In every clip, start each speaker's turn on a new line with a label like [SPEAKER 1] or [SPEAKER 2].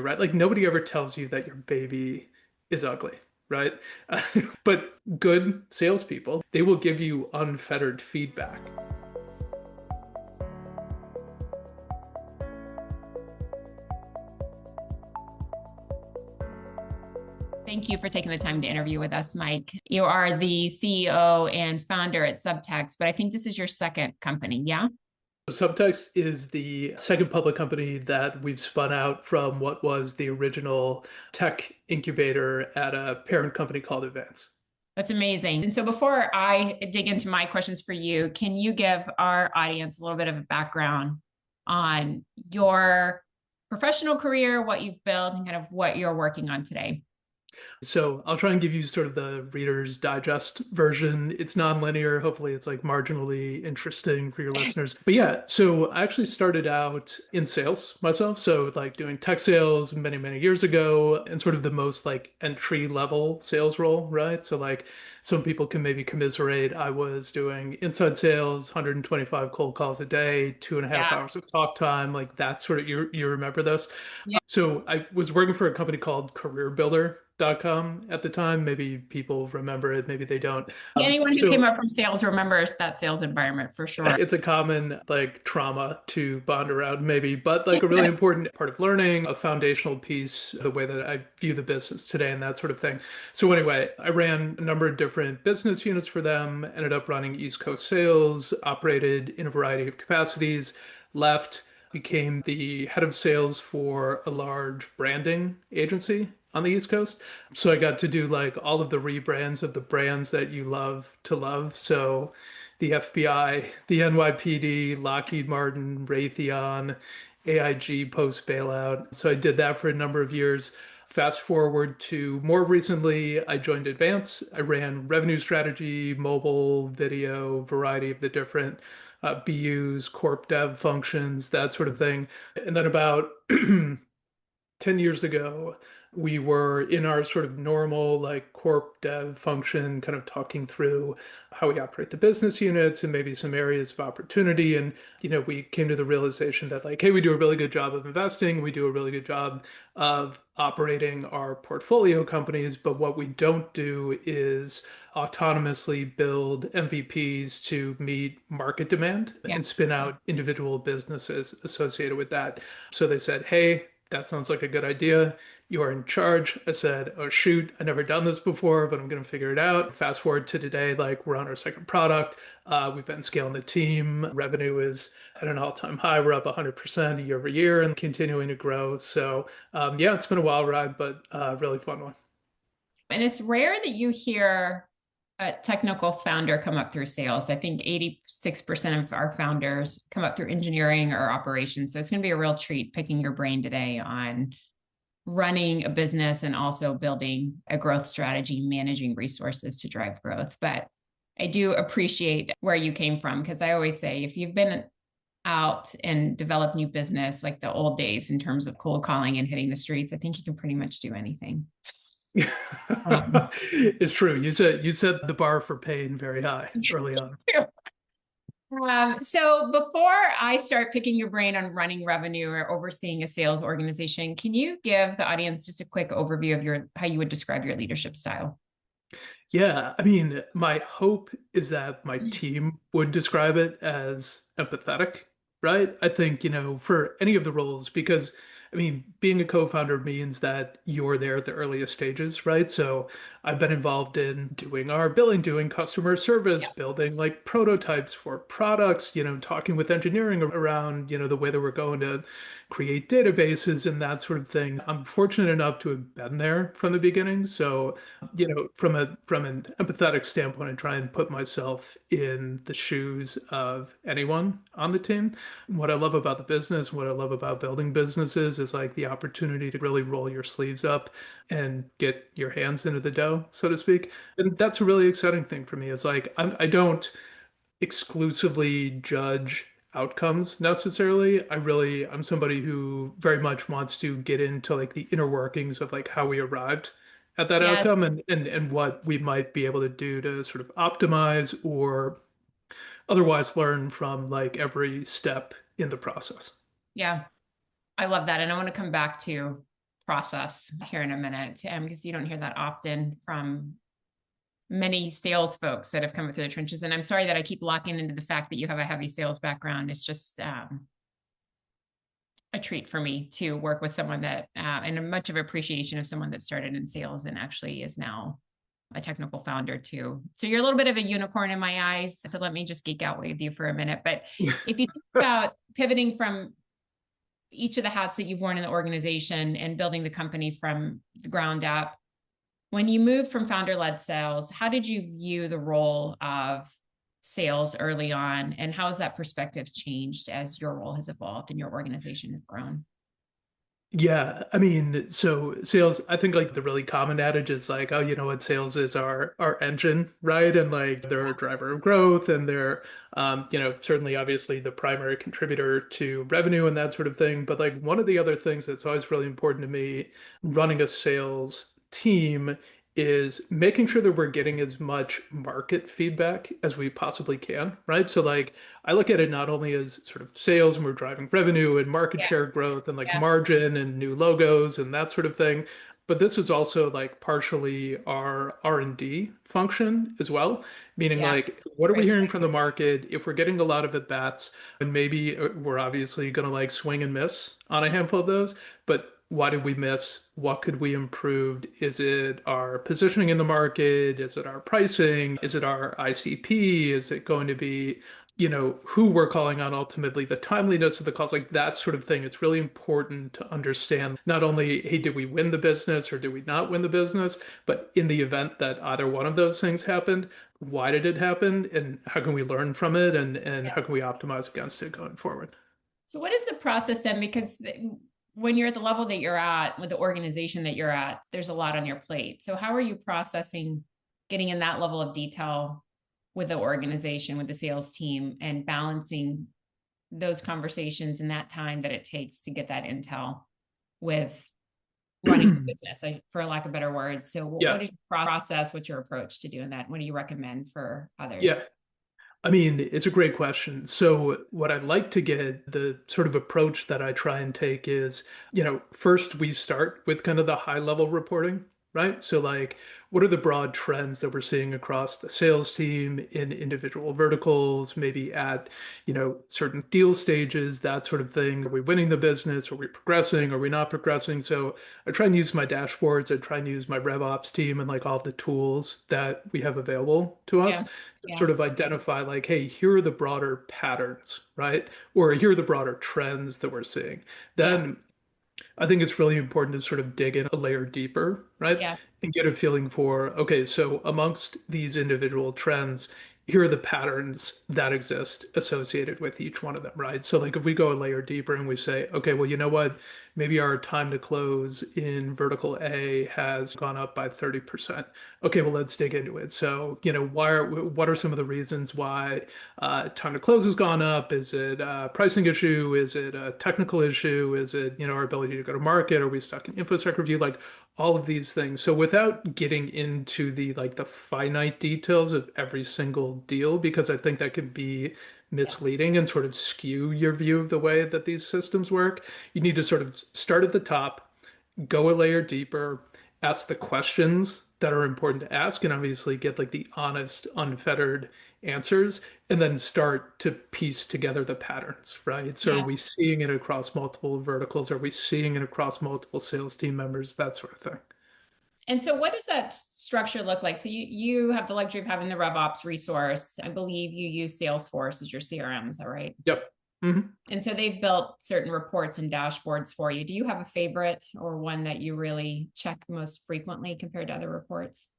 [SPEAKER 1] right? Like nobody ever tells you that your baby is ugly, right? But good salespeople, they will give you unfettered feedback.
[SPEAKER 2] Thank you for taking the time to interview with us, Mike. You are the CEO and founder at Subtext, but I think this is your second company, yeah?
[SPEAKER 1] Subtext is the second public company that we've spun out from what was the original tech incubator at a parent company called Advance.
[SPEAKER 2] That's amazing. And so before I dig into my questions for you, can you give our audience a little bit of a background on your professional career, what you've built, and kind of what you're working on today?
[SPEAKER 1] So I'll try and give you sort of the Reader's Digest version. It's non-linear. Hopefully it's like marginally interesting for your listeners. But yeah, so I actually started out in sales myself. So like doing tech sales many, many years ago and sort of the most like entry level sales role, right? So like some people can maybe commiserate. I was doing inside sales, 125 cold calls a day, 2.5 hours of talk time, like that sort of, you remember this?
[SPEAKER 2] Yeah.
[SPEAKER 1] So I was working for a company called careerbuilder.com at the time. Maybe people remember it, maybe they don't.
[SPEAKER 2] Anyone who came
[SPEAKER 1] So
[SPEAKER 2] up from sales remembers that sales environment for sure.
[SPEAKER 1] it's a common like trauma to bond around, maybe, but like a really important part of learning, a foundational piece, the way that I view the business today and that sort of thing. So anyway, I ran a number of different business units for them, ended up running East Coast sales, operated in a variety of capacities, left, became the head of sales for a large branding agency on the East Coast. So I got to do like all of the rebrands of the brands that you love to love. So the FBI, the NYPD, Lockheed Martin, Raytheon, AIG post bailout. So I did that for a number of years. Fast forward to more recently, I joined Advance. I ran revenue strategy, mobile, video, variety of the different BUs, corp dev functions, that sort of thing. And then about 10 years ago, we were in our sort of normal like corp dev function, kind of talking through how we operate the business units and maybe some areas of opportunity. And, we came to the realization that like, hey, we do a really good job of investing. We do a really good job of operating our portfolio companies. But what we don't do is autonomously build MVPs to meet market demand
[SPEAKER 2] Yeah.
[SPEAKER 1] and spin out individual businesses associated with that. So they said, hey, that sounds like a good idea. You are in charge. I said, oh, shoot, I've never done this before, but I'm going to figure it out. Fast forward to today, like we're on our second product. We've been scaling the team. Revenue is at an all-time high. We're up 100% year over year and continuing to grow. So, yeah, it's been a wild ride, but really fun one.
[SPEAKER 2] And it's rare that you hear a technical founder come up through sales. I think 86% of our founders come up through engineering or operations. So it's going to be a real treat picking your brain today on running a business and also building a growth strategy, managing resources to drive growth. But I do appreciate where you came from because I always say if you've been out and developed new business like the old days in terms of cold calling and hitting the streets, I think you can pretty much do anything.
[SPEAKER 1] It's true. You set the bar for pain very high early on.
[SPEAKER 2] So before I start picking your brain on running revenue or overseeing a sales organization, can you give the audience just a quick overview of how you would describe your leadership style?
[SPEAKER 1] Yeah, I mean, my hope is that my team would describe it as empathetic, right? I think, for any of the roles, because I mean, being a co-founder means that you're there at the earliest stages, right? So I've been involved in doing our billing, doing customer service, building like prototypes for products, talking with engineering around, the way that we're going to create databases and that sort of thing. I'm fortunate enough to have been there from the beginning. So from an empathetic standpoint, I try and put myself in the shoes of anyone on the team. What I love about the business, what I love about building businesses is like the opportunity to really roll your sleeves up and get your hands into the dough, so to speak. And that's a really exciting thing for me. It's like I don't exclusively judge outcomes necessarily. I'm somebody who very much wants to get into like the inner workings of like how we arrived at that
[SPEAKER 2] Yeah,
[SPEAKER 1] outcome and what we might be able to do to sort of optimize or otherwise learn from like every step in the process.
[SPEAKER 2] yeah, I love that. And I want to come back to process here in a minute, because you don't hear that often from many sales folks that have come through the trenches. And I'm sorry that I keep locking into the fact that you have a heavy sales background. It's just a treat for me to work with someone that, and a much of appreciation of someone that started in sales and actually is now a technical founder too. So you're a little bit of a unicorn in my eyes. So let me just geek out with you for a minute. But if you think about pivoting from each of the hats that you've worn in the organization and building the company from the ground up, when you moved from founder-led sales, how did you view the role of sales early on, and how has that perspective changed as your role has evolved and your organization has grown?
[SPEAKER 1] Yeah, I mean, so sales, I think like the really common adage is like, oh, you know what, sales is our engine, right? And like they're a driver of growth and they're certainly obviously the primary contributor to revenue and that sort of thing. But like one of the other things that's always really important to me running a sales team is making sure that we're getting as much market feedback as we possibly can, right? So like I look at it not only as sort of sales and we're driving revenue and market
[SPEAKER 2] Yeah,
[SPEAKER 1] share growth and like
[SPEAKER 2] yeah,
[SPEAKER 1] margin and new logos and that sort of thing. But this is also like partially our R&D function as well, meaning
[SPEAKER 2] yeah.
[SPEAKER 1] like what are we
[SPEAKER 2] Great.
[SPEAKER 1] hearing from the market? If we're getting a lot of at bats, and maybe we're obviously going to like swing and miss on a handful of those, but why did we miss? What could we improve? Is it our positioning in the market? Is it our pricing? Is it our ICP? Is it going to be who we're calling on ultimately, the timeliness of the calls, like that sort of thing. It's really important to understand not only, hey, did we win the business or did we not win the business, but in the event that either one of those things happened, why did it happen and how can we learn from it and how can we optimize against it going forward?
[SPEAKER 2] So what is the process then? Because when you're at the level that you're at with the organization that you're at, there's a lot on your plate. So how are you processing getting in that level of detail with the organization, with the sales team, and balancing those conversations in that time that it takes to get that intel with running the business, for lack of better words? So what
[SPEAKER 1] Yeah.
[SPEAKER 2] is your process? What's your approach to doing that? What do you recommend for others?
[SPEAKER 1] Yeah. I mean, it's a great question. So, what I'd like to get, the sort of approach that I try and take is, first we start with kind of the high level reporting, right? So, like, what are the broad trends that we're seeing across the sales team in individual verticals, maybe at, certain deal stages, that sort of thing. Are we winning the business? Are we progressing? Are we not progressing? So, I try and use my dashboards. I try and use my RevOps team and like all the tools that we have available to us
[SPEAKER 2] Yeah. Yeah.
[SPEAKER 1] sort of identify like, hey, here are the broader patterns, right? Or here are the broader trends that we're seeing.
[SPEAKER 2] Yeah.
[SPEAKER 1] Then I think it's really important to sort of dig in a layer deeper, right?
[SPEAKER 2] Yeah.
[SPEAKER 1] And get a feeling for, okay, so amongst these individual trends, here are the patterns that exist associated with each one of them, right? So, like, if we go a layer deeper and we say, okay, well, you know what? Maybe our time to close in vertical A has gone up by 30%. Okay, well, let's dig into it. So, what are some of the reasons why time to close has gone up? Is it a pricing issue? Is it a technical issue? Is it, our ability to go to market? Are we stuck in infosec review? Like all of these things. So without getting into the like the finite details of every single deal, because I think that could be
[SPEAKER 2] Yeah.
[SPEAKER 1] misleading and sort of skew your view of the way that these systems work, you need to sort of start at the top, go a layer deeper, ask the questions that are important to ask, and obviously get like the honest, unfettered answers, and then start to piece together the patterns, right? So are
[SPEAKER 2] Yeah.
[SPEAKER 1] we seeing it across multiple verticals? Are we seeing it across multiple sales team members? That sort of thing.
[SPEAKER 2] And so what does that structure look like? So you have the luxury of having the RevOps resource. I believe you use Salesforce as your CRM, is that right?
[SPEAKER 1] Yep. Mhm.
[SPEAKER 2] And so they've built certain reports and dashboards for you. Do you have a favorite or one that you really check most frequently compared to other reports?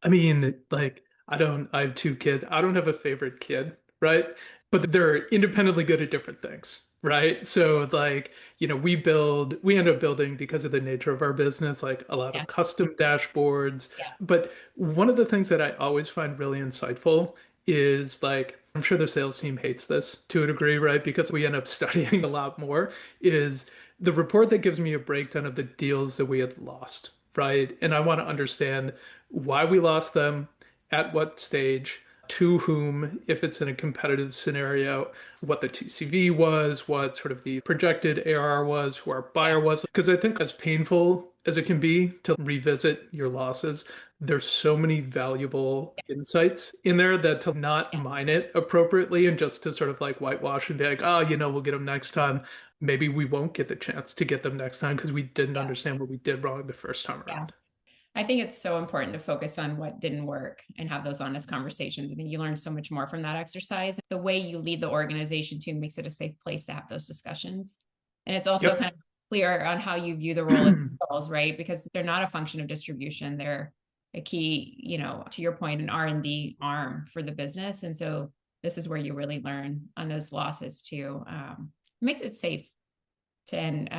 [SPEAKER 1] I mean, like, I have two kids. I don't have a favorite kid, right? But they're independently good at different things, right? So, like, we end up building because of the nature of our business, like a lot
[SPEAKER 2] Yeah.
[SPEAKER 1] of custom dashboards.
[SPEAKER 2] Yeah.
[SPEAKER 1] But one of the things that I always find really insightful is like, I'm sure the sales team hates this to a degree, right? Because we end up studying a lot more, is the report that gives me a breakdown of the deals that we had lost, right? And I want to understand why we lost them, at what stage, to whom, if it's in a competitive scenario, what the TCV was, what sort of the projected ARR was, who our buyer was. Because I think as painful as it can be to revisit your losses, there's so many valuable insights in there that to not
[SPEAKER 2] Yeah.
[SPEAKER 1] mine it appropriately and just to sort of like whitewash and be like, oh, we'll get them next time. Maybe we won't get the chance to get them next time because we didn't
[SPEAKER 2] Yeah.
[SPEAKER 1] understand what we did wrong the first time
[SPEAKER 2] Yeah.
[SPEAKER 1] around.
[SPEAKER 2] I think it's so important to focus on what didn't work and have those honest conversations. I think you learn so much more from that exercise. The way you lead the organization too makes it a safe place to have those discussions. And it's also
[SPEAKER 1] Yep.
[SPEAKER 2] kind of clear on how you view the role of sales, right? Because they're not a function of distribution. They're a key, to your point, an R&D arm for the business. And so this is where you really learn on those losses too. It makes it safe to, and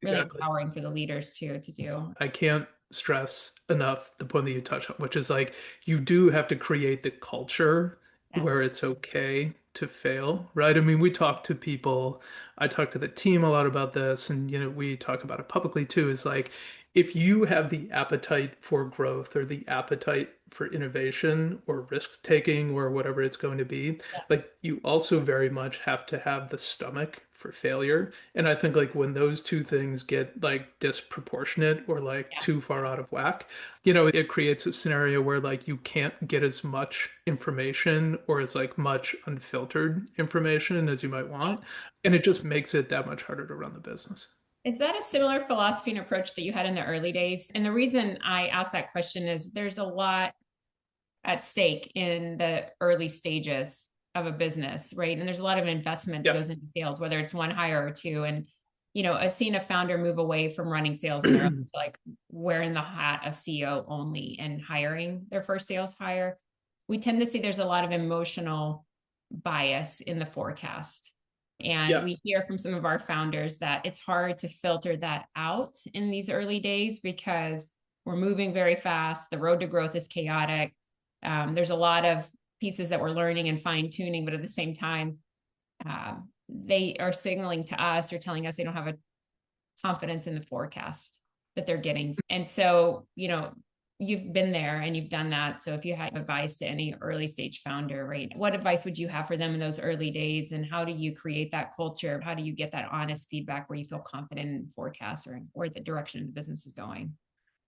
[SPEAKER 2] really
[SPEAKER 1] Exactly.
[SPEAKER 2] empowering for the leaders too to do.
[SPEAKER 1] I can't stress enough the point that you touched on, which is like you do have to create the culture
[SPEAKER 2] Yeah.
[SPEAKER 1] where it's okay to fail, right? I mean, we talk to people, I talk to the team a lot about this, and we talk about it publicly too, is like if you have the appetite for growth or the appetite for innovation or risk taking or whatever it's going to be, like you also very much have to have the stomach for failure. And I think like when those two things get like disproportionate or like
[SPEAKER 2] Yeah.
[SPEAKER 1] too far out of whack, it creates a scenario where like you can't get as much information or as like much unfiltered information as you might want. And it just makes it that much harder to run the business.
[SPEAKER 2] Is that a similar philosophy and approach that you had in the early days? And the reason I ask that question is there's a lot at stake in the early stages of a business, right? And there's a lot of investment that
[SPEAKER 1] Yeah.
[SPEAKER 2] goes into sales, whether it's one hire or two. And, I've seen a founder move away from running sales in their own to like wearing the hat of CEO only and hiring their first sales hire. We tend to see there's a lot of emotional bias in the forecast. And
[SPEAKER 1] Yeah.
[SPEAKER 2] we hear from some of our founders that it's hard to filter that out in these early days because we're moving very fast. The road to growth is chaotic. There's a lot of pieces that we're learning and fine tuning, but at the same time, they are signaling to us or telling us they don't have a confidence in the forecast that they're getting. And so, you've been there and you've done that. So if you had advice to any early stage founder, right, what advice would you have for them in those early days? And how do you create that culture? How do you get that honest feedback where you feel confident in forecasts or where the direction of the business is going?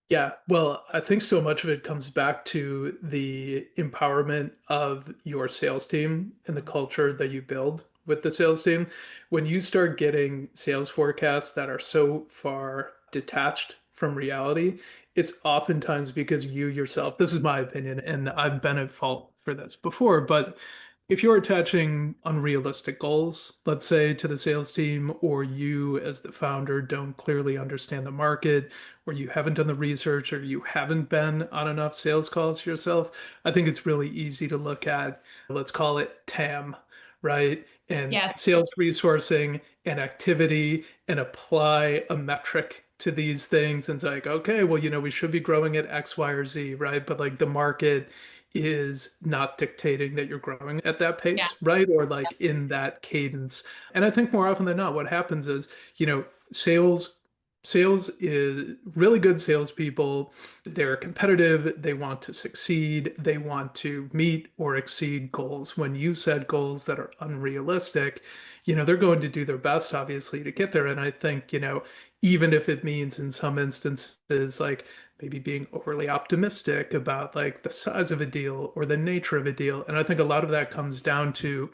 [SPEAKER 1] Yeah, well, I think so much of it comes back to the empowerment of your sales team and the culture that you build with the sales team. When you start getting sales forecasts that are so far detached from reality, it's oftentimes because you yourself, this is my opinion, and I've been at fault for this before, but if you're attaching unrealistic goals, let's say, to the sales team, or you as the founder don't clearly understand the market, or you haven't done the research, or you haven't been on enough sales calls yourself, I think it's really easy to look at, let's call it TAM, right? And
[SPEAKER 2] Yes.
[SPEAKER 1] sales resourcing and activity and apply a metric to these things. And it's like, okay, well, we should be growing at X, Y, or Z, right? But like the market is not dictating that you're growing at that
[SPEAKER 2] Yeah.
[SPEAKER 1] pace, right? Or like in that cadence. And I think more often than not, what happens is, sales sales is really good salespeople. They're competitive. They want to succeed. They want to meet or exceed goals. When you set goals that are unrealistic, they're going to do their best, obviously, to get there. And I think, even if it means in some instances, like maybe being overly optimistic about like the size of a deal or the nature of a deal. And I think a lot of that comes down to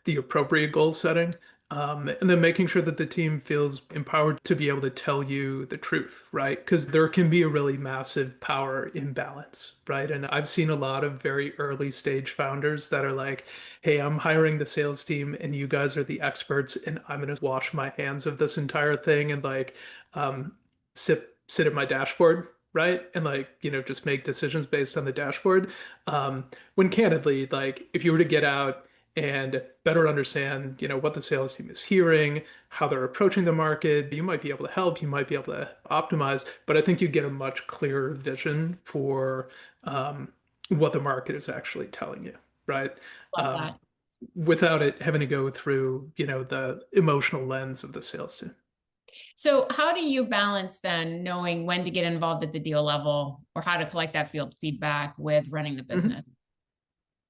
[SPEAKER 1] the appropriate goal setting, and then making sure that the team feels empowered to be able to tell you the truth, right? Because there can be a really massive power imbalance, right? And I've seen a lot of very early stage founders that are like, hey, I'm hiring the sales team and you guys are the experts, and I'm going to wash my hands of this entire thing and like sit at my dashboard. Right. And like, just make decisions based on the dashboard. When candidly, like if you were to get out and better understand, what the sales team is hearing, how they're approaching the market. You might be able to help, you might be able to optimize, but I think you get a much clearer vision for what the market is actually telling you, right?
[SPEAKER 2] Love
[SPEAKER 1] Um,
[SPEAKER 2] that.
[SPEAKER 1] without it having to go through, the emotional lens of the sales team.
[SPEAKER 2] So how do you balance then knowing when to get involved at the deal level or how to collect that field feedback with running the
[SPEAKER 1] Mhm.
[SPEAKER 2] business?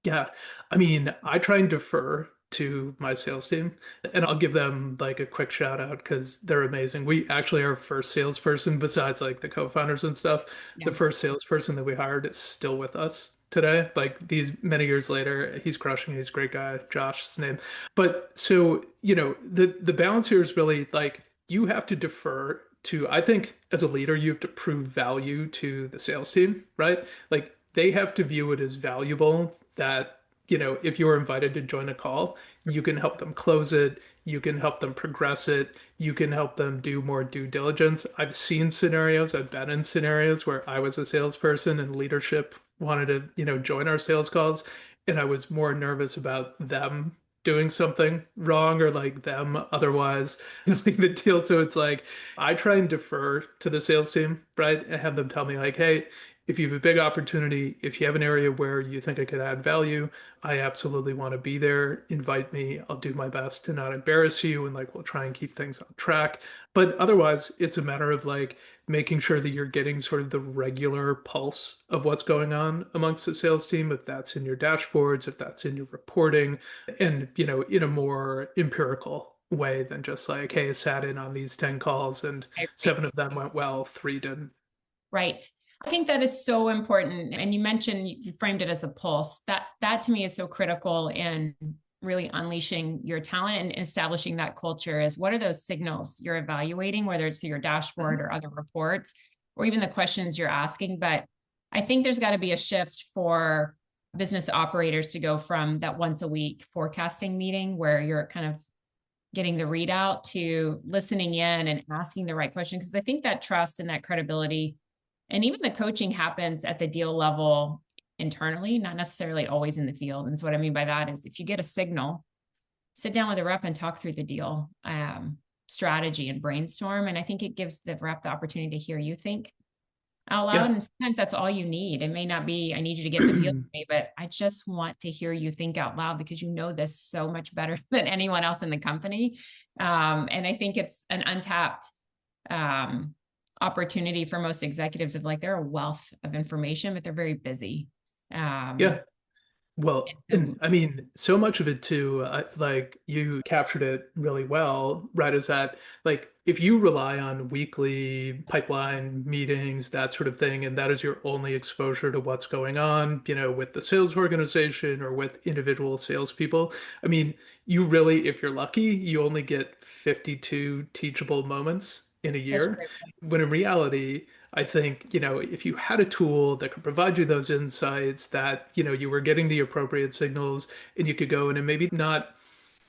[SPEAKER 1] Yeah. I mean, I try and defer to my sales team and I'll give them like a quick shout out because they're amazing. We actually, our first salesperson, besides like the co-founders and stuff,
[SPEAKER 2] Yeah.
[SPEAKER 1] the first salesperson that we hired is still with us today. Like these many years later, he's crushing. He's a great guy, Josh, his name. But so, the balance here is really like you have to defer to, I think as a leader, you have to prove value to the sales team, right? Like they have to view it as valuable that, if you're invited to join a call, you can help them close it, you can help them progress it, you can help them do more due diligence. I've seen scenarios, I've been in scenarios where I was a salesperson and leadership wanted to, join our sales calls, and I was more nervous about them doing something wrong or like them otherwise like the deal. So it's like I try and defer to the sales team, right? And have them tell me like, hey, if you have a big opportunity, if you have an area where you think I could add value, I absolutely want to be there. Invite me. I'll do my best to not embarrass you and like we'll try and keep things on track. But otherwise, it's a matter of like making sure that you're getting sort of the regular pulse of what's going on amongst the sales team, if that's in your dashboards, if that's in your reporting, and in a more empirical way than just like, hey, I sat in on these 10 calls and
[SPEAKER 2] Right.
[SPEAKER 1] seven of them went well, three didn't.
[SPEAKER 2] Right. I think that is so important. And you mentioned you framed it as a pulse. That to me is so critical in really unleashing your talent and establishing that culture is what are those signals you're evaluating, whether it's through your dashboard or other reports, or even the questions you're asking. But I think there's got to be a shift for business operators to go from that once a week forecasting meeting where you're kind of getting the readout to listening in and asking the right question. Because I think that trust and that credibility and even the coaching happens at the deal level internally, not necessarily always in the field. And so what I mean by that is if you get a signal, sit down with a rep and talk through the deal strategy and brainstorm. And I think it gives the rep the opportunity to hear you think out loud.
[SPEAKER 1] Yeah.
[SPEAKER 2] And sometimes that's all you need. It may not be, I need you to get in the field with me, but I just want to hear you think out loud because you know this so much better than anyone else in the company. And I think it's an untapped um, opportunity for most executives of like, they're a wealth of information, but they're very busy. Um,
[SPEAKER 1] Yeah. Well,
[SPEAKER 2] so
[SPEAKER 1] and I mean, so much of it too, like you captured it really well, right? Is that like if you rely on weekly pipeline meetings, that sort of thing, and that is your only exposure to what's going on, with the sales organization or with individual salespeople, I mean, you really, if you're lucky, you only get 52 teachable moments in a
[SPEAKER 2] that's
[SPEAKER 1] year,
[SPEAKER 2] great.
[SPEAKER 1] when in reality, I think, if you had a tool that could provide you those insights that, you were getting the appropriate signals and you could go in and maybe not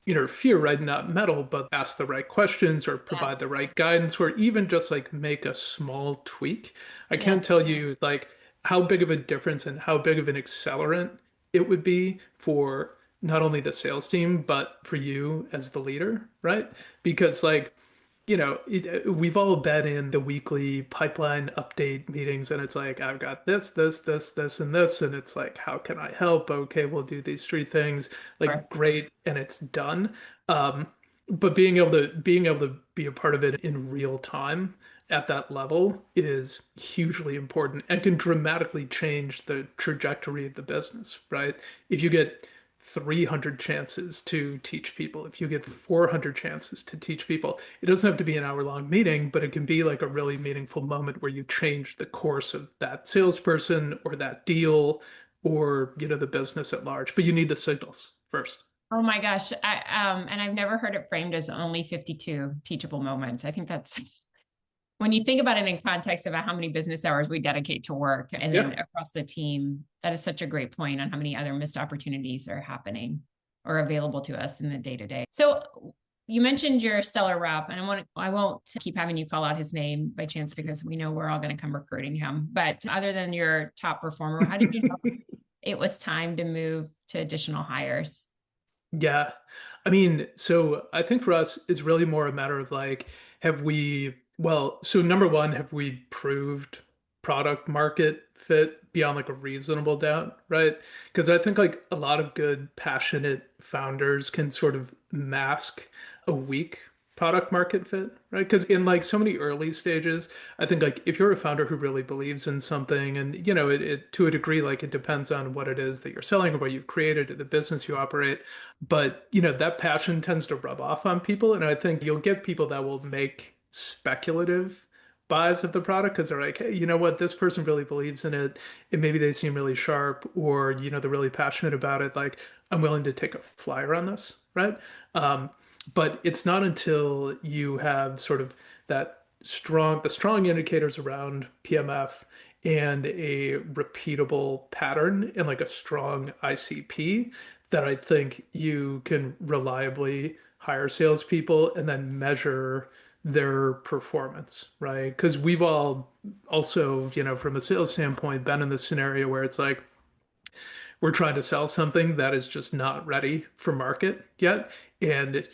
[SPEAKER 1] interfere, right? Not meddle, but ask the right questions or provide the
[SPEAKER 2] Yes.
[SPEAKER 1] right guidance or even just like make a small tweak. I can't
[SPEAKER 2] Yes.
[SPEAKER 1] tell you like how big of a difference and how big of an accelerant it would be for not only the sales team, but for you as the leader, right? Because like we've all been in the weekly pipeline update meetings, and it's like, I've got this, and this, and it's like, how can I help? Okay, we'll do these three things. Like, great, and it's done. Um, but being able to be a part of it in real time at that level is hugely important and can dramatically change the trajectory of the business, right? If you get 300 chances to teach people, if you get 400 chances to teach people, it doesn't have to be an hour-long meeting, but it can be like a really meaningful moment where you change the course of that salesperson or that deal or, the business at large. But you need the signals first.
[SPEAKER 2] Oh my gosh. And I've never heard it framed as only 52 teachable moments. I think that's when you think about it in context about how many business hours we dedicate to work and then
[SPEAKER 1] Yeah.
[SPEAKER 2] across the team, that is such a great point on how many other missed opportunities are happening or available to us in the day to day. So you mentioned your stellar rep, and I won't keep having you call out his name by chance because we know we're all going to come recruiting him. But other than your top performer, how did you know it was time to move to additional hires?
[SPEAKER 1] Yeah. I mean, so I think for us, it's really more a matter of like, so number one, have we proved product market fit beyond like a reasonable doubt, right? Because I think like a lot of good, passionate founders can sort of mask a weak product market fit, right? Because in like so many early stages, I think like if you're a founder who really believes in something, and it to a degree, like it depends on what it is that you're selling or what you've created or the business you operate. But that passion tends to rub off on people, and I think you'll get people that will make speculative buys of the product because they're like, hey, you know what, this person really believes in it, and maybe they seem really sharp, or they're really passionate about it. Like, I'm willing to take a flyer on this, right? Um, but it's not until you have sort of the strong indicators around PMF and a repeatable pattern and like a strong ICP that I think you can reliably hire salespeople and then measure their performance, right? Because we've all also, from a sales standpoint, been in this scenario where it's like, we're trying to sell something that is just not ready for market yet. And,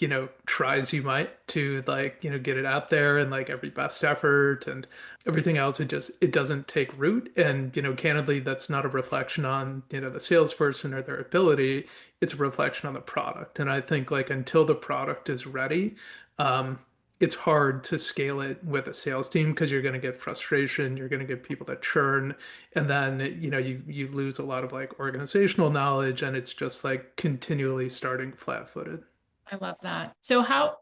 [SPEAKER 1] try as you might to like, get it out there and like every best effort and everything else, it doesn't take root. And, candidly, that's not a reflection on, the salesperson or their ability. It's a reflection on the product. And I think like until the product is ready, um, it's hard to scale it with a sales team because you're going to get frustration, you're going to get people that churn, and then you lose a lot of like organizational knowledge, and it's just like continually starting flat-footed.
[SPEAKER 2] I love that. So how,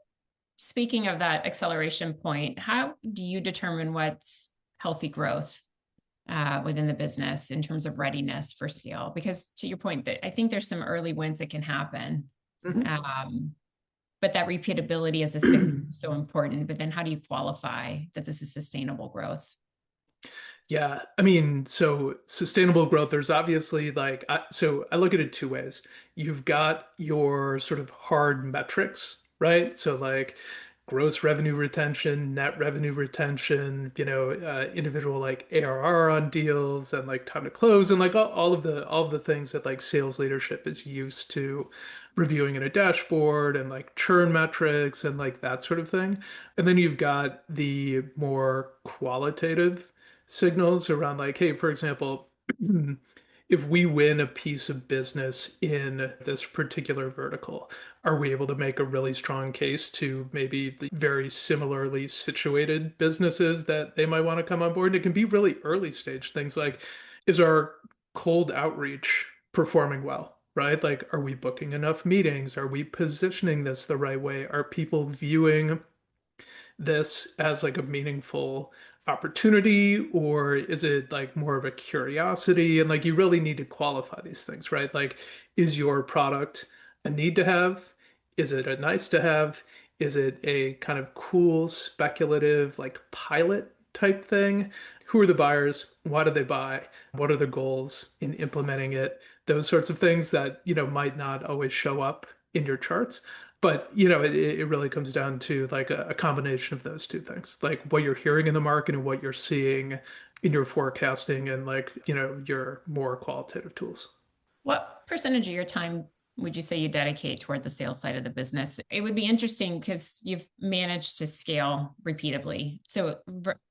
[SPEAKER 2] speaking of that acceleration point, how do you determine what's healthy growth within the business in terms of readiness for scale? Because to your point, that I think there's some early wins that can happen.
[SPEAKER 1] Mhm.
[SPEAKER 2] Um, but that repeatability as a signal is so important. But then how do you qualify that this is sustainable growth?
[SPEAKER 1] Yeah, I mean, so sustainable growth, there's obviously like, so I look at it two ways. You've got your sort of hard metrics, right? So like gross revenue retention, net revenue retention, individual like ARR on deals and like time to close and like all of the things that like sales leadership is used to reviewing in a dashboard and like churn metrics and like that sort of thing. And then you've got the more qualitative signals around like, hey, for example, if we win a piece of business in this particular vertical, are we able to make a really strong case to maybe the very similarly situated businesses that they might want to come on board? And it can be really early stage things like, is our cold outreach performing well? Right? Like, are we booking enough meetings? Are we positioning this the right way? Are people viewing this as like a meaningful opportunity, or is it like more of a curiosity? And like you really need to qualify these things, right? Like, is your product a need to have? Is it a nice to have? Is it a kind of cool, speculative, like pilot type thing? Who are the buyers? Why do they buy? What are the goals in implementing it? Those sorts of things that, might not always show up in your charts. But it really comes down to like a combination of those two things, like what you're hearing in the market and what you're seeing in your forecasting and like your more qualitative tools.
[SPEAKER 2] What percentage of your time would you say you dedicate toward the sales side of the business? It would be interesting because you've managed to scale repeatably. So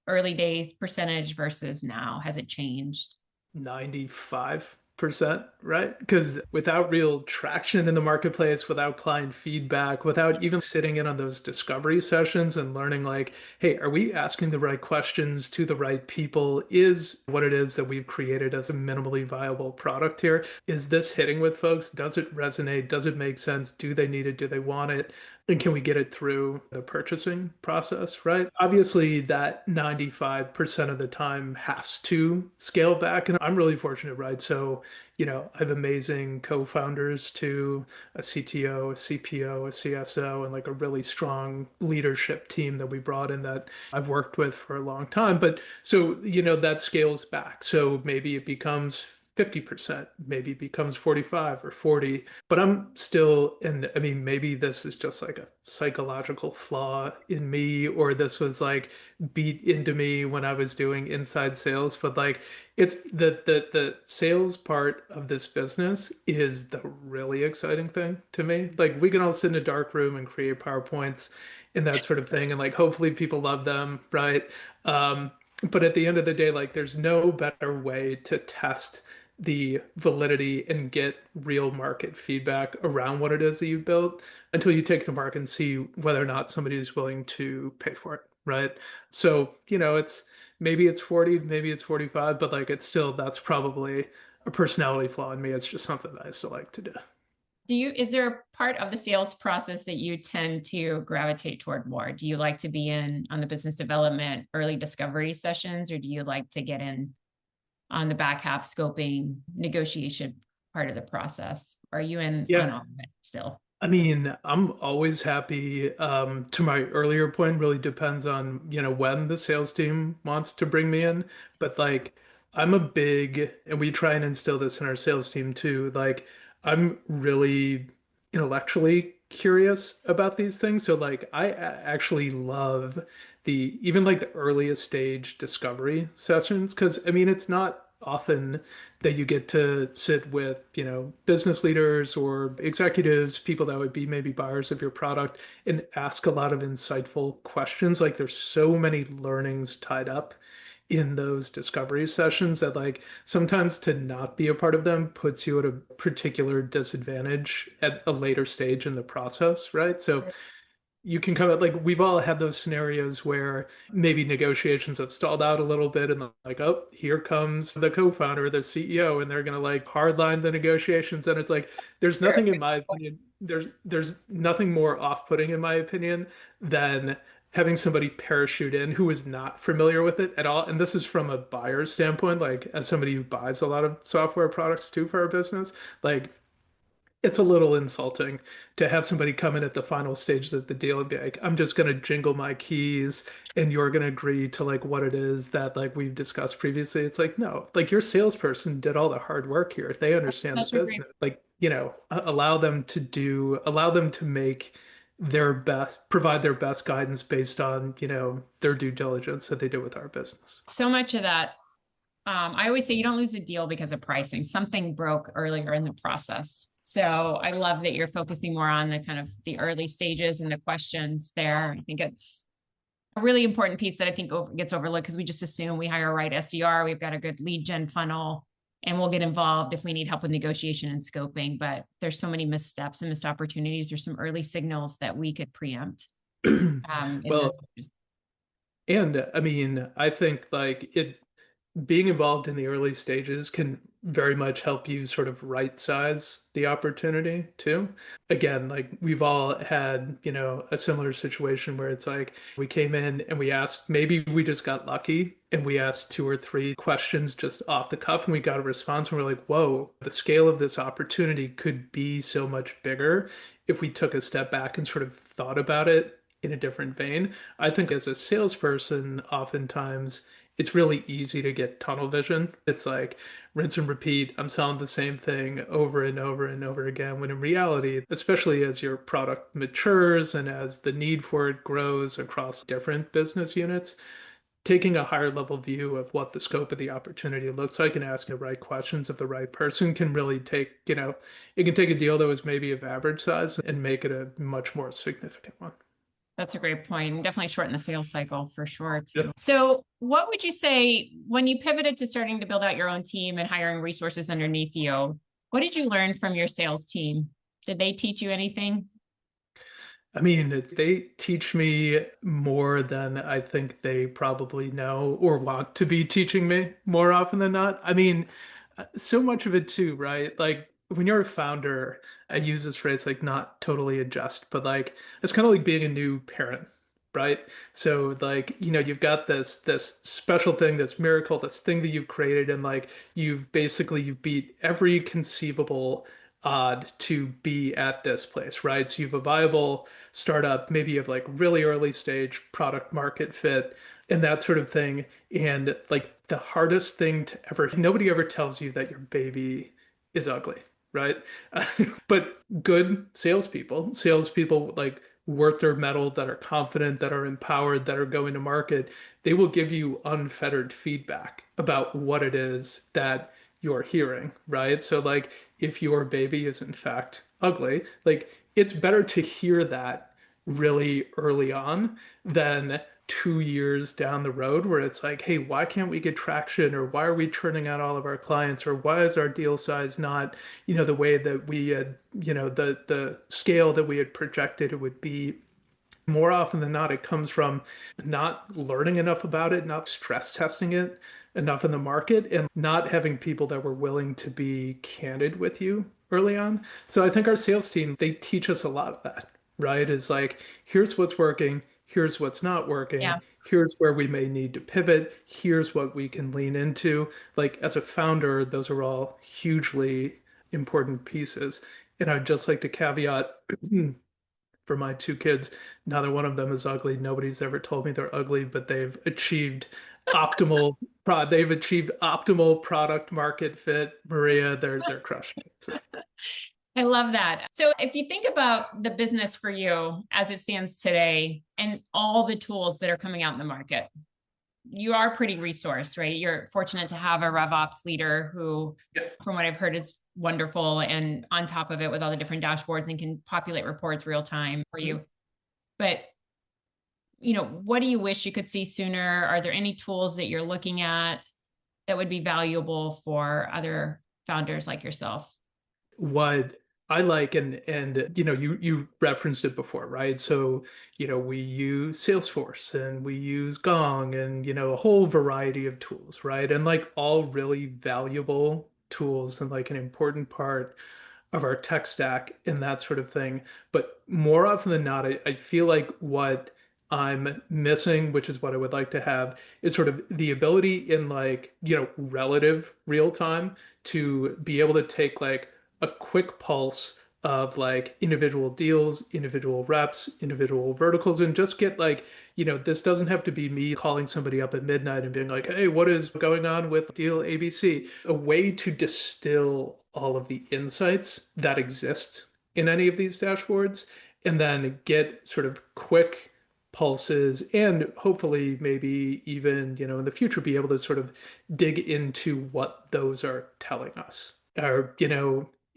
[SPEAKER 2] early days percentage versus now, has it changed?
[SPEAKER 1] 95%, right? Because without real traction in the marketplace, without client feedback, without even sitting in on those discovery sessions and learning, like, hey, are we asking the right questions to the right people? Is what it is that we've created as a minimally viable product here, is this hitting with folks? Does it resonate? Does it make sense? Do they need it? Do they want it? And can we get it through the purchasing process, right? Obviously, that 95% of the time has to scale back. And I'm really fortunate, right? So, I have amazing co-founders to a CTO, a CPO, a CSO, and like a really strong leadership team that we brought in that I've worked with for a long time. But so, that scales back. So maybe it becomes 50%, maybe it becomes 45 or 40, but I'm still, and I mean, maybe this is just like a psychological flaw in me, or this was like beat into me when I was doing inside sales, but like it's the sales part of this business is the really exciting thing to me. Like we can all sit in a dark room and create PowerPoints and that sort of thing, and like hopefully people love them, right? But at the end of the day, like there's no better way to test the validity and get real market feedback around what it is that you built until you take it to market and see whether or not somebody is willing to pay for it, right? So, it's maybe it's 40, maybe it's 45, but like it's still that's probably a personality flaw in me. It's just something that I still like to do.
[SPEAKER 2] Is there a part of the sales process that you tend to gravitate toward more? Do you like to be in on the business development, early discovery sessions, or do you like to get in on the back half scoping, negotiation part of the process? Are you in on
[SPEAKER 1] Yeah.
[SPEAKER 2] all of it still?
[SPEAKER 1] I mean, I'm always happy. To my earlier point, really depends on, when the sales team wants to bring me in. But like, I'm a big, and we try and instill this in our sales team too. Like, I'm really intellectually curious about these things. So like, actually love even like the earliest stage discovery sessions. Because I mean, it's not often that you get to sit with, business leaders or executives, people that would be maybe buyers of your product, and ask a lot of insightful questions. Like there's so many learnings tied up in those discovery sessions that like sometimes to not be a part of them puts you at a particular disadvantage at a later stage in the process, right? So you can come up like we've all had those scenarios where maybe negotiations have stalled out a little bit and like, oh, here comes the co-founder, the CEO, and they're gonna like hardline the negotiations. And it's like there's
[SPEAKER 2] Sure.
[SPEAKER 1] nothing in my opinion, there's nothing more off-putting in my opinion than having somebody parachute in who is not familiar with it at all. And this is from a buyer's standpoint, like as somebody who buys a lot of software products too for our business, like it's a little insulting to have somebody come in at the final stages of the deal and be like, I'm just going to jingle my keys and you're going to agree to like what it is that like we've discussed previously. It's like, no, like your salesperson did all the hard work here. They understand the
[SPEAKER 2] Such a great.
[SPEAKER 1] business. Like, allow them to make their best, provide their best guidance based on, their due diligence that they do with our business.
[SPEAKER 2] So much of that. I always say you don't lose a deal because of pricing. Something broke earlier in the process. So I love that you're focusing more on the kind of the early stages and the questions there. I think it's a really important piece that I think gets overlooked because we just assume we hire a right SDR, we've got a good lead gen funnel, and we'll get involved if we need help with negotiation and scoping. But there's so many missteps and missed opportunities. There's some early signals that we could preempt in
[SPEAKER 1] Well,
[SPEAKER 2] this.
[SPEAKER 1] and I mean, I think like it being involved in the early stages can very much help you sort of right size the opportunity too. Again, like we've all had, a similar situation where it's like we came in and we asked, maybe we just got lucky and we asked two or three questions just off the cuff and we got a response and we're like, whoa, the scale of this opportunity could be so much bigger if we took a step back and sort of thought about it in a different vein. I think as a salesperson, oftentimes it's really easy to get tunnel vision. It's like rinse and repeat. I'm selling the same thing over and over and over again. When in reality, especially as your product matures and as the need for it grows across different business units, taking a higher level view of what the scope of the opportunity looks like and asking the right questions of the right person can really take, it can take a deal that was maybe of average size and make it a much more significant one.
[SPEAKER 2] That's a great point. And definitely shorten the sales cycle for sure too.
[SPEAKER 1] Yep.
[SPEAKER 2] So what would you say when you pivoted to starting to build out your own team and hiring resources underneath you? What did you learn from your sales team? Did they teach you anything?
[SPEAKER 1] I mean, they teach me more than I think they probably know or want to be teaching me more often than not. I mean, so much of it too, right? Like when you're a founder, I use this phrase like not totally adjust, but like it's kind of like being a new parent, right? So like, you've got this special thing, this miracle, this thing that you've created, and like you've beat every conceivable odd to be at this place, right? So you've a viable startup, maybe you have like really early stage product market fit and that sort of thing. And like the hardest thing to ever, nobody ever tells you that your baby is ugly, right? But good salespeople like worth their mettle, that are confident, that are empowered, that are going to market, they will give you unfettered feedback about what it is that you're hearing, right? So like if your baby is in fact ugly, like it's better to hear that really early on than 2 years down the road where it's like, hey, why can't we get traction? Or why are we churning out all of our clients? Or why is our deal size not, the way that we had, the scale that we had projected it would be? More often than not, it comes from not learning enough about it, not stress testing it enough in the market, and not having people that were willing to be candid with you early on. So I think our sales team, they teach us a lot of that, right? Is like, here's what's working, here's what's not working,
[SPEAKER 2] Yeah.
[SPEAKER 1] here's where we may need to pivot, here's what we can lean into. Like, as a founder, those are all hugely important pieces. And I'd just like to caveat for my two kids, neither one of them is ugly. Nobody's ever told me they're ugly, but they've achieved optimal product market fit. Maria, they're crushing it. So,
[SPEAKER 2] I love that. So if you think about the business for you as it stands today and all the tools that are coming out in the market, you are pretty resourced, right? You're fortunate to have a RevOps leader who,
[SPEAKER 1] yeah.
[SPEAKER 2] from what I've heard, is wonderful and on top of it with all the different dashboards and can populate reports real time for you. But, what do you wish you could see sooner? Are there any tools that you're looking at that would be valuable for other founders like yourself?
[SPEAKER 1] What I like, and you referenced it before, right? So, we use Salesforce and we use Gong and a whole variety of tools, right? And like all really valuable tools and like an important part of our tech stack and that sort of thing. But more often than not, I feel like what I'm missing, which is what I would like to have, is sort of the ability in like, relative real time to be able to take like a quick pulse of like individual deals, individual reps, individual verticals, and just get like, this doesn't have to be me calling somebody up at midnight and being like, hey, what is going on with deal ABC? A way to distill all of the insights that exist in any of these dashboards and then get sort of quick pulses and hopefully maybe even, in the future be able to sort of dig into what those are telling us. Or,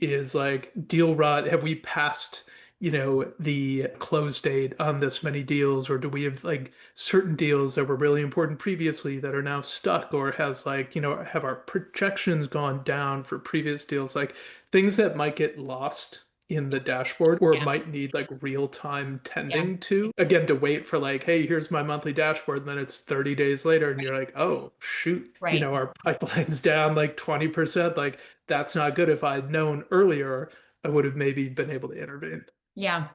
[SPEAKER 1] is like deal rot, have we passed, the close date on this many deals, or do we have like certain deals that were really important previously that are now stuck, or has like, have our projections gone down for previous deals, like things that might get lost in the dashboard or
[SPEAKER 2] Yeah.
[SPEAKER 1] might need like real time
[SPEAKER 2] Yeah.
[SPEAKER 1] tending to, again, to wait for like, hey, here's my monthly dashboard, and then it's 30 days later and you're like, oh shoot,
[SPEAKER 2] Right.
[SPEAKER 1] our pipeline's down like 20%. Like, that's not good. If I'd known earlier, I would have maybe been able to intervene.
[SPEAKER 2] Yeah.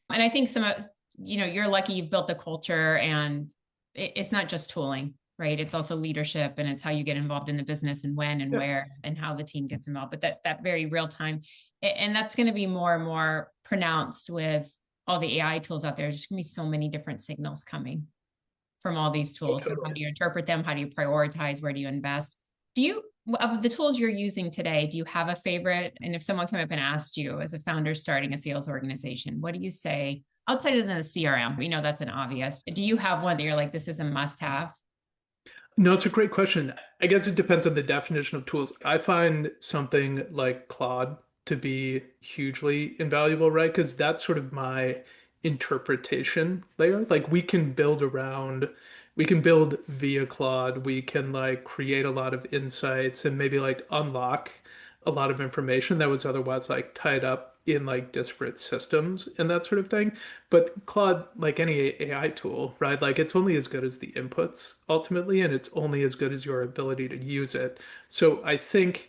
[SPEAKER 2] And I think some of, you're lucky you've built a culture and it's not just tooling, right? It's also leadership and it's how you get involved in the business and when and
[SPEAKER 1] Yeah,
[SPEAKER 2] where and how the team gets involved. But that very real time, and that's going to be more and more pronounced with all the AI tools out there. There's going to be so many different signals coming from all these
[SPEAKER 1] oh,
[SPEAKER 2] tools. So how
[SPEAKER 1] totally.
[SPEAKER 2] do you interpret them? How do you prioritize? Where do you invest? Do you, of the tools you're using today, do you have a favorite? And if someone came up and asked you as a founder starting a sales organization, what do you say outside of the CRM? We know that's an obvious. Do you have one that you're like, this is a must have?
[SPEAKER 1] No, it's a great question. I guess it depends on the definition of tools. I find something like Claude to be hugely invaluable, right? Because that's sort of my interpretation layer. Like we can build via Claude, we can like create a lot of insights and maybe like unlock a lot of information that was otherwise like tied up in like disparate systems and that sort of thing. But Claude, like any AI tool, right? Like it's only as good as the inputs ultimately, and it's only as good as your ability to use it. So I think,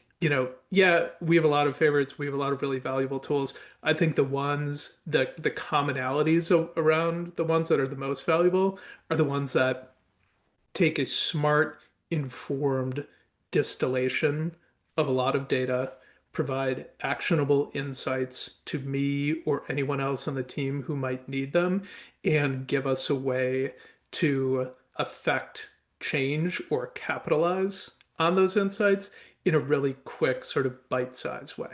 [SPEAKER 1] yeah, we have a lot of favorites. We have a lot of really valuable tools. I think the commonalities around the ones that are the most valuable are the ones that take a smart, informed distillation of a lot of data, provide actionable insights to me or anyone else on the team who might need them, and give us a way to affect change or capitalize on those insights in a really quick, sort of bite-sized way,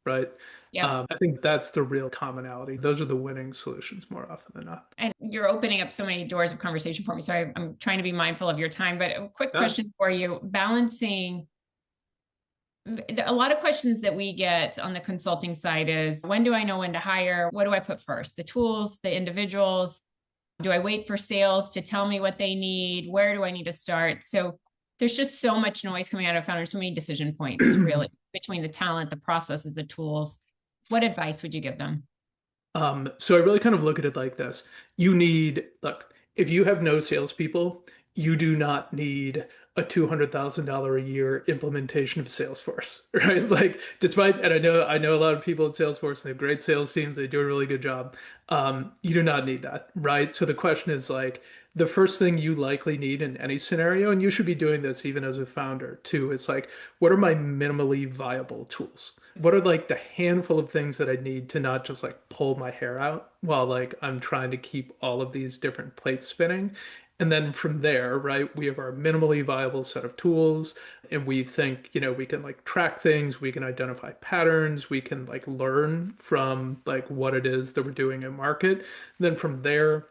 [SPEAKER 1] right?
[SPEAKER 2] Yep.
[SPEAKER 1] I think that's the real commonality. Those are the winning solutions more often than not.
[SPEAKER 2] And you're opening up so many doors of conversation for me. So I'm trying to be mindful of your time, but a quick
[SPEAKER 1] Yeah.
[SPEAKER 2] question for you, balancing a lot of questions that we get on the consulting side is when do I know when to hire? What do I put first? The tools, the individuals? Do I wait for sales to tell me what they need? Where do I need to start? So there's just so much noise coming out of founders, so many decision points, really, between the talent, the processes, the tools. What advice would you give them?
[SPEAKER 1] So I really kind of look at it like this. Look, if you have no salespeople, you do not need a $200,000 a year implementation of Salesforce, right? Like, and I know a lot of people at Salesforce, they have great sales teams, they do a really good job. You do not need that, right? So the question is like, the first thing you likely need in any scenario, and you should be doing this even as a founder too, is like, what are my minimally viable tools? What are like the handful of things that I need to not just like pull my hair out while like I'm trying to keep all of these different plates spinning? And then from there, right, we have our minimally viable set of tools, and we think, we can like track things, we can identify patterns, we can like learn from like what it is that we're doing in market. And then from there,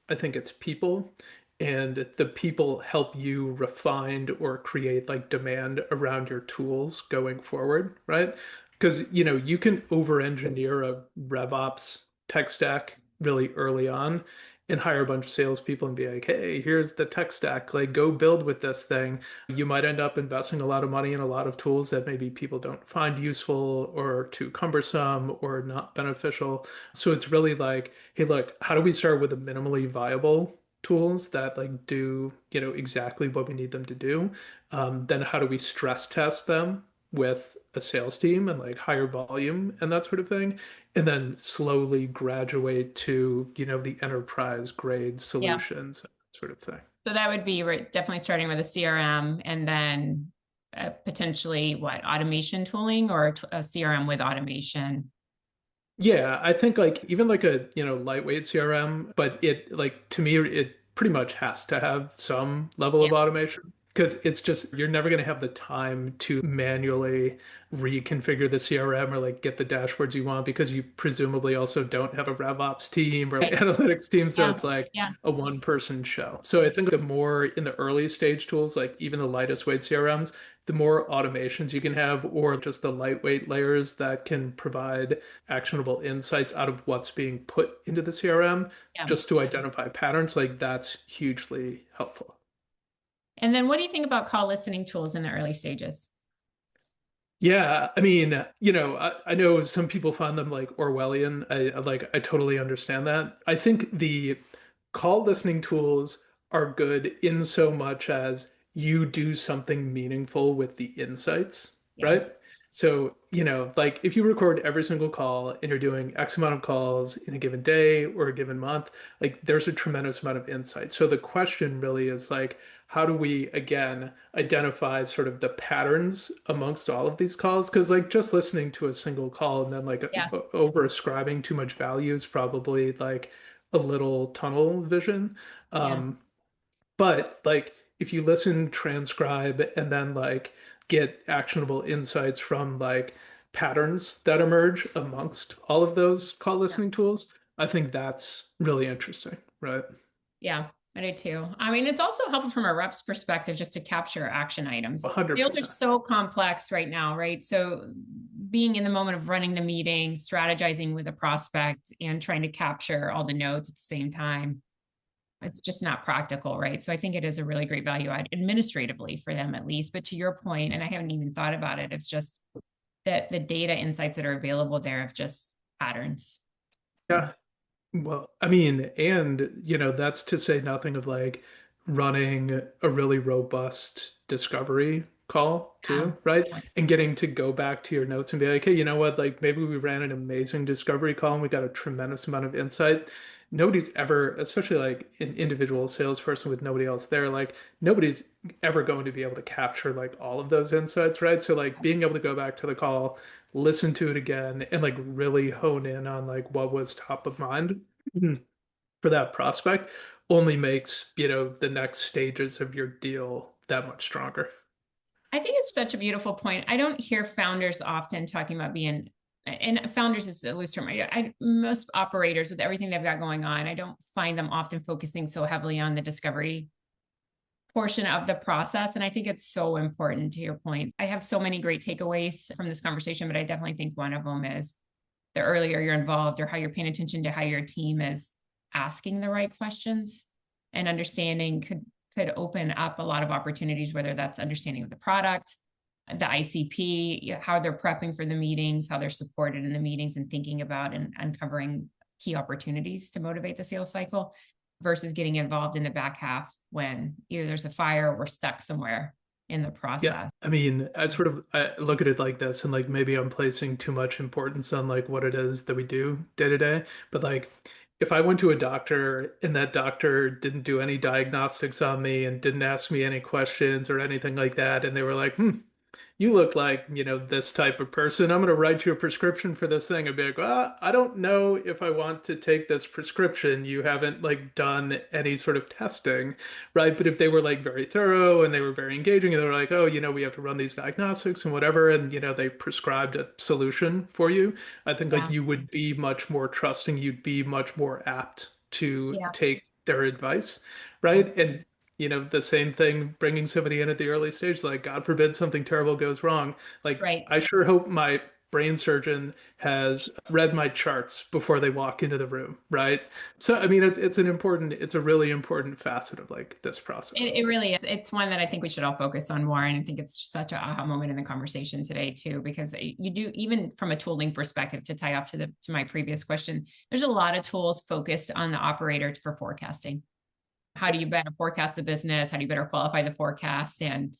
[SPEAKER 1] I think it's people, and the people help you refine or create like demand around your tools going forward, right? Because you can over-engineer a RevOps tech stack really early on and hire a bunch of salespeople and be like, hey, here's the tech stack, like go build with this thing. You might end up investing a lot of money in a lot of tools that maybe people don't find useful or too cumbersome or not beneficial. So it's really like, hey, look, how do we start with the minimally viable tools that like do, exactly what we need them to do? Then how do we stress test them with a sales team and like higher volume and that sort of thing? And then slowly graduate to, the enterprise grade
[SPEAKER 2] Yeah.
[SPEAKER 1] solutions, sort of thing.
[SPEAKER 2] So that would be definitely starting with a CRM and then potentially what automation tooling or a CRM with automation.
[SPEAKER 1] Yeah, I think like even like a, lightweight CRM, but it like to me it pretty much has to have some level
[SPEAKER 2] Yeah.
[SPEAKER 1] of automation because it's just you're never going to have the time to manually reconfigure the CRM or like get the dashboards you want because you presumably also don't have a RevOps team or
[SPEAKER 2] Right.
[SPEAKER 1] analytics team, so
[SPEAKER 2] Yeah.
[SPEAKER 1] it's like
[SPEAKER 2] Yeah.
[SPEAKER 1] a one-person show. So I think the more in the early stage tools, like even the lightest weight CRMs, the more automations you can have, or just the lightweight layers that can provide actionable insights out of what's being put into the CRM
[SPEAKER 2] Yeah.
[SPEAKER 1] just to identify patterns, like that's hugely helpful.
[SPEAKER 2] And then what do you think about call listening tools in the early stages?
[SPEAKER 1] Yeah, I mean, I know some people find them like Orwellian. I totally understand that. I think the call listening tools are good in so much as you do something meaningful with the insights,
[SPEAKER 2] Yeah.
[SPEAKER 1] right? So, like if you record every single call and you're doing X amount of calls in a given day or a given month, like there's a tremendous amount of insight. So the question really is like, how do we again identify sort of the patterns amongst all of these calls? Because like just listening to a single call and then like
[SPEAKER 2] Yeah.
[SPEAKER 1] over ascribing too much value is probably like a little tunnel vision.
[SPEAKER 2] Yeah.
[SPEAKER 1] Um, but like if you listen, transcribe, and then like get actionable insights from like patterns that emerge amongst all of those call
[SPEAKER 2] Yeah.
[SPEAKER 1] listening tools, I think that's really interesting, right?
[SPEAKER 2] Yeah, I do too. I mean, it's also helpful from a rep's perspective just to capture action items. Sales are
[SPEAKER 1] 100%.
[SPEAKER 2] so complex right now, right? So being in the moment of running the meeting, strategizing with a prospect, and trying to capture all the notes at the same time, it's just not practical, right? So I think it is a really great value add administratively for them at least. But to your point, and I haven't even thought about it, of just that the data insights that are available there of just patterns.
[SPEAKER 1] Yeah. Well, I mean, and that's to say nothing of like running a really robust discovery call
[SPEAKER 2] Yeah.
[SPEAKER 1] too, right? And getting to go back to your notes and be like, hey, you know what? Like maybe we ran an amazing discovery call and we got a tremendous amount of insight. Nobody's ever, especially like an individual salesperson with nobody else there, like nobody's ever going to be able to capture like all of those insights, right? So like being able to go back to the call, listen to it again, and like really hone in on like what was top of mind for that prospect only makes, the next stages of your deal that much stronger.
[SPEAKER 2] I think it's such a beautiful point. I don't hear founders often talking about being, and founders is a loose term. Most operators with everything they've got going on, I don't find them often focusing so heavily on the discovery portion of the process. And I think it's so important to your point. I have so many great takeaways from this conversation, but I definitely think one of them is the earlier you're involved or how you're paying attention to how your team is asking the right questions and understanding could open up a lot of opportunities, whether that's understanding of the product, the ICP, how they're prepping for the meetings, how they're supported in the meetings, and thinking about and uncovering key opportunities to motivate the sales cycle versus getting involved in the back half when either there's a fire or we're stuck somewhere in the
[SPEAKER 1] Yeah,
[SPEAKER 2] process.
[SPEAKER 1] I mean, I look at it like this, and like maybe I'm placing too much importance on like what it is that we do day to day. But like, if I went to a doctor and that doctor didn't do any diagnostics on me and didn't ask me any questions or anything like that, and they were like, you look like, this type of person. I'm going to write you a prescription for this thing. I'd be like, well, I don't know if I want to take this prescription. You haven't like done any sort of testing, right? But if they were like very thorough and they were very engaging and they were like, oh, we have to run these diagnostics and whatever, and they prescribed a solution for you, I think like
[SPEAKER 2] Yeah.
[SPEAKER 1] you would be much more trusting. You'd be much more apt to
[SPEAKER 2] Yeah.
[SPEAKER 1] take their advice,
[SPEAKER 2] Yeah.
[SPEAKER 1] right? And the same thing, bringing somebody in at the early stage, like God forbid something terrible goes wrong. Like,
[SPEAKER 2] Right.
[SPEAKER 1] I sure hope my brain surgeon has read my charts before they walk into the room, right? So, I mean, it's a really important facet of like this process.
[SPEAKER 2] It really is. It's one that I think we should all focus on more. And I think it's such an aha moment in the conversation today too, because you do, even from a tooling perspective, to tie off to my previous question, there's a lot of tools focused on the operator for forecasting. How do you better forecast the business? How do you better qualify the forecast? And,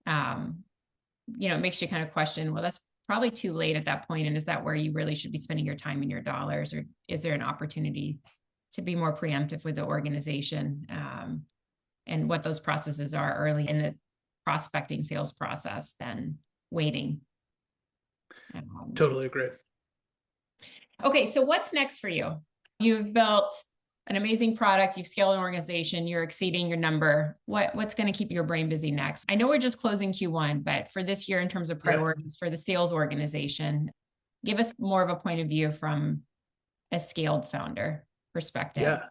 [SPEAKER 2] it makes you kind of question, well, that's probably too late at that point. And is that where you really should be spending your time and your dollars? Or is there an opportunity to be more preemptive with the organization? And what those processes are early in the prospecting sales process than waiting.
[SPEAKER 1] Totally agree.
[SPEAKER 2] Okay, so what's next for you? You've built an amazing product, you've scaled an organization, you're exceeding your number. What's going to keep your brain busy next? I know we're just closing Q1, but for this year, in terms of priorities for the sales organization, give us more of a point of view from a scaled founder perspective.
[SPEAKER 1] Yeah.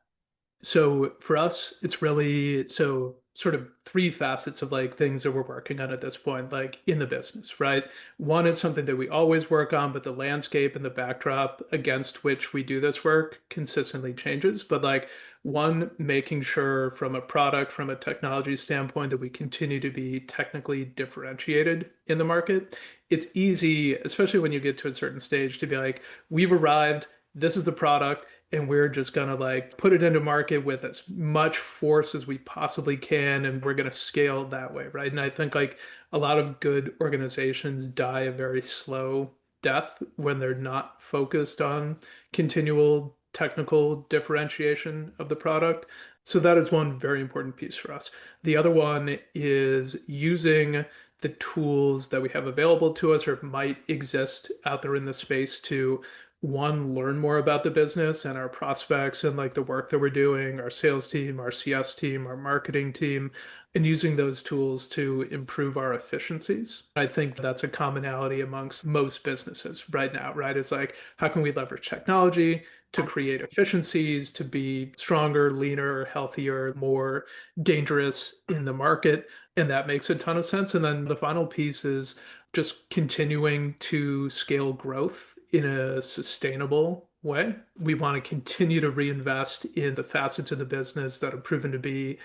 [SPEAKER 1] So for us, it's really sort of three facets of like things that we're working on at this point, like in the business, right? One is something that we always work on, but the landscape and the backdrop against which we do this work consistently changes. But like one, making sure from a product, from a technology standpoint, that we continue to be technically differentiated in the market. It's easy, especially when you get to a certain stage, to be like, we've arrived, this is the product, and we're just gonna like put it into market with as much force as we possibly can, and we're gonna scale that way, right? And I think like a lot of good organizations die a very slow death when they're not focused on continual technical differentiation of the product. So that is one very important piece for us. The other one is using the tools that we have available to us or might exist out there in the space to one, learn more about the business and our prospects and like the work that we're doing, our sales team, our CS team, our marketing team, and using those tools to improve our efficiencies. I think that's a commonality amongst most businesses right now, right? It's like, how can we leverage technology to create efficiencies, to be stronger, leaner, healthier, more dangerous in the market? And that makes a ton of sense. And then the final piece is just continuing to scale growth in a sustainable way. We want to continue to reinvest in the facets of the business that have proven to be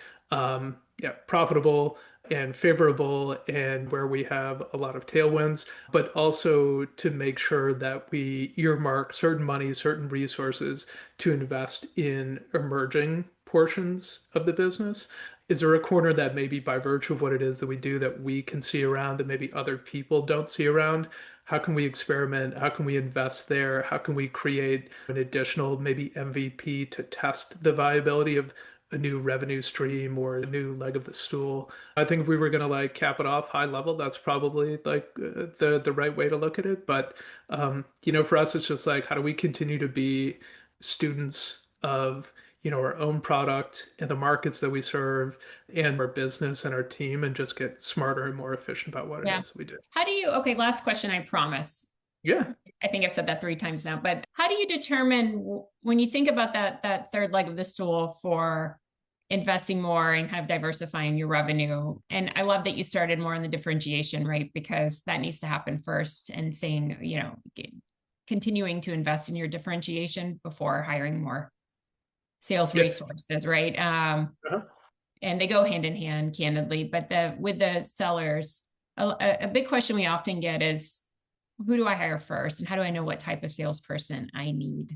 [SPEAKER 1] profitable and favorable and where we have a lot of tailwinds, but also to make sure that we earmark certain money, certain resources to invest in emerging portions of the business. Is there a corner that maybe by virtue of what it is that we do that we can see around that maybe other people don't see around? How can we experiment? How can we invest there? How can we create an additional maybe MVP to test the viability of a new revenue stream or a new leg of the stool? I think if we were going to like cap it off high level, that's probably like the right way to look at it. But for us, it's just like, how do we continue to be students of our own product and the markets that we serve and our business and our team, and just get smarter and more efficient about what it is we do.
[SPEAKER 2] Okay, last question, I promise.
[SPEAKER 1] Yeah.
[SPEAKER 2] I think I've said that 3 times now, but how do you determine when you think about that third leg of the stool for investing more and kind of diversifying your revenue? And I love that you started more on the differentiation, right? Because that needs to happen first, and saying, continuing to invest in your differentiation before hiring more sales
[SPEAKER 1] Yeah.
[SPEAKER 2] resources, right?
[SPEAKER 1] Uh-huh.
[SPEAKER 2] And they go hand in hand, candidly. But with the sellers, a big question we often get is, who do I hire first, and how do I know what type of salesperson I need?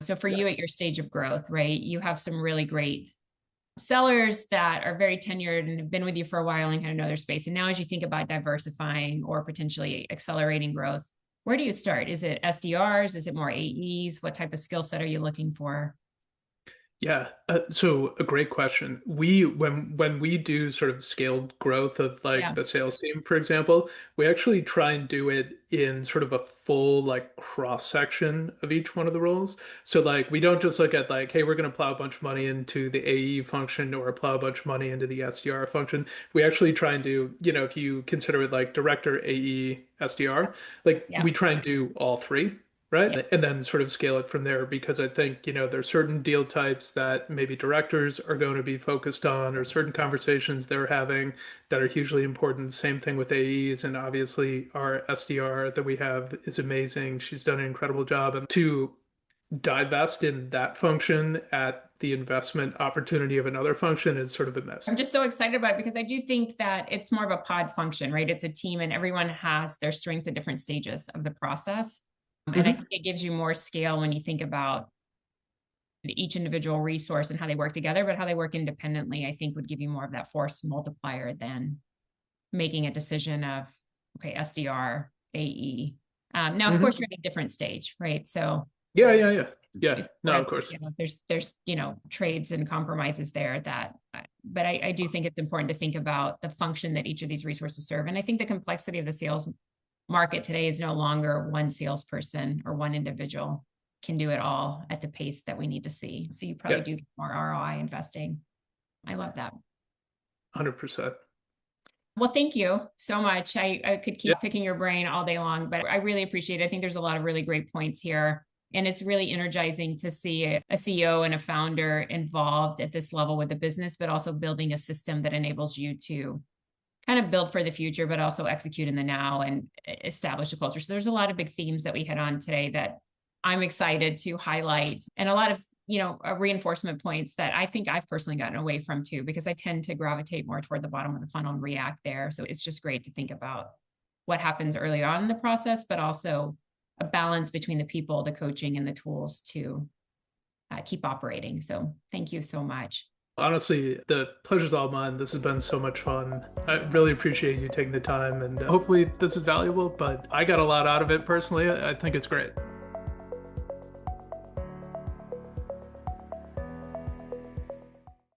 [SPEAKER 2] So for
[SPEAKER 1] Yeah.
[SPEAKER 2] you at your stage of growth, right, you have some really great sellers that are very tenured and have been with you for a while and kind of know their space. And now, as you think about diversifying or potentially accelerating growth, where do you start? Is it SDRs? Is it more AEs? What type of skill set are you looking for?
[SPEAKER 1] Yeah, so a great question. When we do sort of scaled growth of like
[SPEAKER 2] Yeah.
[SPEAKER 1] the sales team, for example, we actually try and do it in sort of a full like cross section of each one of the roles. So like we don't just look at like, hey, we're going to plow a bunch of money into the AE function or plow a bunch of money into the SDR function. We actually try and do, if you consider it like director, AE, SDR, like
[SPEAKER 2] Yeah.
[SPEAKER 1] we try and do all three.
[SPEAKER 2] Yeah.
[SPEAKER 1] Right. And then sort of scale it from there because I think, there's certain deal types that maybe directors are going to be focused on or certain conversations they're having that are hugely important. Same thing with AEs. And obviously, our SDR that we have is amazing. She's done an incredible job. And to divest in that function at the investment opportunity of another function is sort of a mess.
[SPEAKER 2] I'm just so excited about it because I do think that it's more of a pod function, right? It's a team and everyone has their strengths at different stages of the process. And I
[SPEAKER 1] Hmm.
[SPEAKER 2] think it gives you more scale when you think about each individual resource and how they work together, but how they work independently, I think would give you more of that force multiplier than making a decision of, okay, SDR, AE. Now, of course,
[SPEAKER 1] Hmm.
[SPEAKER 2] you're at a different stage, right? So
[SPEAKER 1] Yeah, yeah, yeah. Yeah. No,
[SPEAKER 2] that,
[SPEAKER 1] of course.
[SPEAKER 2] there's trades and compromises there that, but I do think it's important to think about the function that each of these resources serve. And I think the complexity of the sales market today is no longer one salesperson or one individual can do it all at the pace that we need to see. So you probably
[SPEAKER 1] Yeah,
[SPEAKER 2] do get more ROI investing. I love that.
[SPEAKER 1] 100%.
[SPEAKER 2] Well, thank you so much. I could
[SPEAKER 1] Yeah.
[SPEAKER 2] keep picking your brain all day long, but I really appreciate it. I think there's a lot of really great points here. And it's really energizing to see a CEO and a founder involved at this level with the business, but also building a system that enables you to kind of build for the future, but also execute in the now and establish a culture. So there's a lot of big themes that we hit on today that I'm excited to highlight, and a lot of reinforcement points that I think I've personally gotten away from too, because I tend to gravitate more toward the bottom of the funnel and react there. So it's just great to think about what happens early on in the process, but also a balance between the people, the coaching, and the tools to keep operating. So thank you so much.
[SPEAKER 1] Honestly, the pleasure's all mine. This has been so much fun. I really appreciate you taking the time, and hopefully, this is valuable. But I got a lot out of it personally. I think it's great.